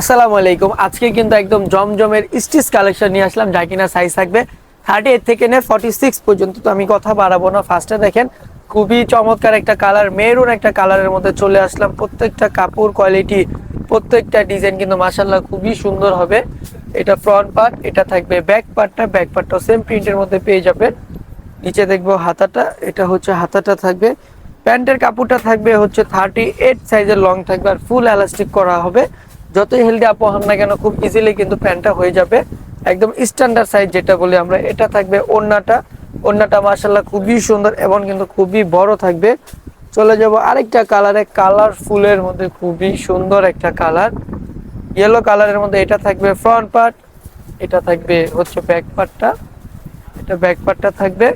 আসসালামু আলাইকুম। আজকে কিন্তু একদম জমজমের স্টিচ কালেকশন নিয়ে আসলাম, যা কিনা সাইজ থাকবে 38 থেকে নিয়ে 46 পর্যন্ত। তো আমি কথা বাড়াবো না, ফার্স্টে দেখেন খুবই চমৎকার একটা কালার, মেরুন একটা কালারের মধ্যে চলে আসলাম। প্রত্যেকটা কাপড় কোয়ালিটি, প্রত্যেকটা ডিজাইন কিন্তু মাশাআল্লাহ খুবই সুন্দর হবে। এটা ফ্রন্ট পার্ট, এটা থাকবে ব্যাক পার্টটা, ব্যাক পার্টটাও সেম প্রিন্টের মধ্যে পেয়ে যাবেন। নিচে দেখবো হাতাটা, এটা হচ্ছে হাতাটা থাকবে। প্যান্টের কাপড়টা থাকবে হচ্ছে 38 সাইজের লং থাকবে, আর ফুল এলাস্টিক করা হবে। যতই হেলদি আপু হন না কেন খুব ইজিলি কিন্তু প্যান্টটা হয়ে যাবে একদম স্ট্যান্ডার্ড সাইজ যেটা বলি আমরা। এটা থাকবে ওড়নাটা, ওড়নাটা মাশাআল্লাহ খুবই সুন্দর এবং কিন্তু খুবই বড় থাকবে। চলে যাব আরেকটা কালারে, কালারফুলের মধ্যে খুবই সুন্দর একটা কালার, ইয়েলো কালারের মধ্যে। এটা থাকবে ফ্রন্ট পার্ট, এটা থাকবে হচ্ছে ব্যাক পার্টটা, এটা ব্যাক পার্টটা থাকবে।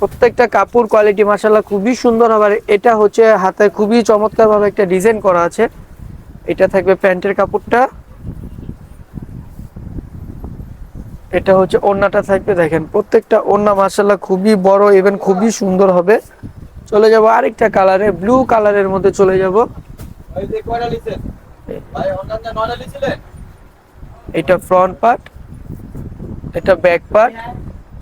প্রত্যেকটা কাপড় কোয়ালিটি মাশাআল্লাহ খুবই সুন্দর হবে। এটা হচ্ছে হাতে খুবই চমৎকার ভাবে একটা ডিজাইন করা আছে। এটা থাকবে প্যান্টের কাপড়টা, এটা হচ্ছে ওড়নাটা থাকবে। দেখেন প্রত্যেকটা ওড়না মাশাআল্লাহ খুবই বড় এবং খুবই সুন্দর হবে। চলে যাব আরেকটা কালারে, ব্লু কালারের মধ্যে চলে যাব। এটা ফ্রন্ট পার্ট, এটা ব্যাক পার্ট।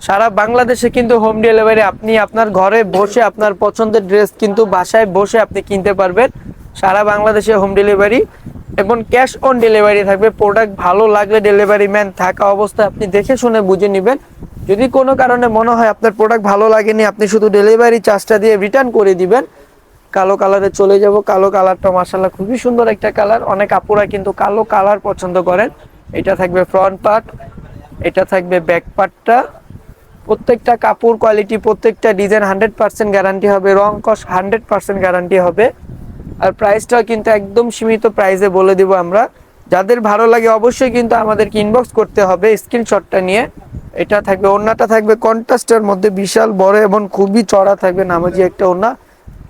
সারা বাংলাদেশে কিন্তু হোম ডেলিভারি, আপনি আপনার ঘরে বসে আপনার পছন্দের ড্রেস কিন্তু বাসায় বসে আপনি কিনতে পারবেন। সারা বাংলাদেশে হোম ডেলিভারি এবং ক্যাশ অন ডেলিভারি থাকবে। প্রোডাক্ট ভালো লাগলে ডেলিভারি ম্যান থাকা অবস্থায় আপনি দেখে শুনে বুঝে নেবেন। যদি কোনো কারণে মনে হয় আপনার প্রোডাক্ট ভালো লাগেনি, আপনি শুধু ডেলিভারি চার্জটা দিয়ে রিটার্ন করে দিবেন। কালো কালারে চলে যাব। কালো কালারটা মাশাআল্লাহ খুবই সুন্দর একটা কালার, অনেক আপুরা কিন্তু কালো কালার পছন্দ করেন। এটা থাকবে ফ্রন্ট পার্ট, এটা থাকবে ব্যাক পার্টটা। প্রত্যেকটা কাপড় কোয়ালিটি, প্রত্যেকটা ডিজাইন 100% গ্যারান্টি হবে, রং কস 100% গ্যারান্টি হবে। আর প্রাইসটাও কিন্তু একদম সীমিত প্রাইসে বলে দিব আমরা। যাদের ভালো লাগে অবশ্যই কিন্তু আমাদেরকে ইনবক্স করতে হবে স্ক্রিনশটটা নিয়ে। এটা থাকবে ওড়নাটা থাকবে কন্ট্রাস্টের মধ্যে, বিশাল বড় এবং খুবই চড়া থাকবে, নামাজি একটা ওড়না।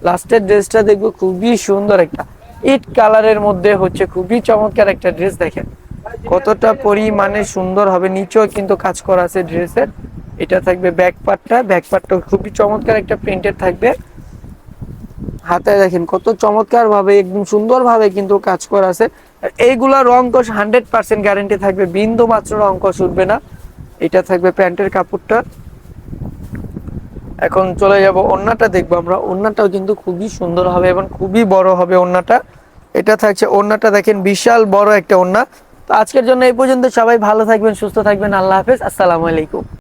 লাস্টের ড্রেসটা দেখবো খুবই সুন্দর একটা ইট কালারের মধ্যে, হচ্ছে খুবই চমৎকার একটা ড্রেস। দেখেন কতটা পরিমাণে সুন্দর হবে, নিচেও কিন্তু কাজ করা আছে ড্রেসের। এটা থাকবে ব্যাক পার্টটা, ব্যাক পার্টটা খুবই চমৎকার একটা প্রিন্টের থাকবে। হাতে দেখেন কত চমৎকার ভাবে একদম সুন্দর ভাবে কিন্তু কাজ করা আছে। এইগুলা রং কস 100% গ্যারান্টি থাকবে, বিন্দু মাত্র রং কস উঠবে না। এটা থাকবে প্যান্টের কাপড়টা। এখন চলে যাব ওড়নাটা দেখবো আমরা। ওড়নাটাও কিন্তু খুবই সুন্দর হবে এবং খুবই বড় হবে ওড়নাটা। এটা থাকছে ওড়নাটা, দেখেন বিশাল বড় একটা ওড়না। তো আজকের জন্য এই পর্যন্ত, সবাই ভালো থাকবেন, সুস্থ থাকবেন, আল্লাহ হাফেজ, আসসালামু আলাইকুম।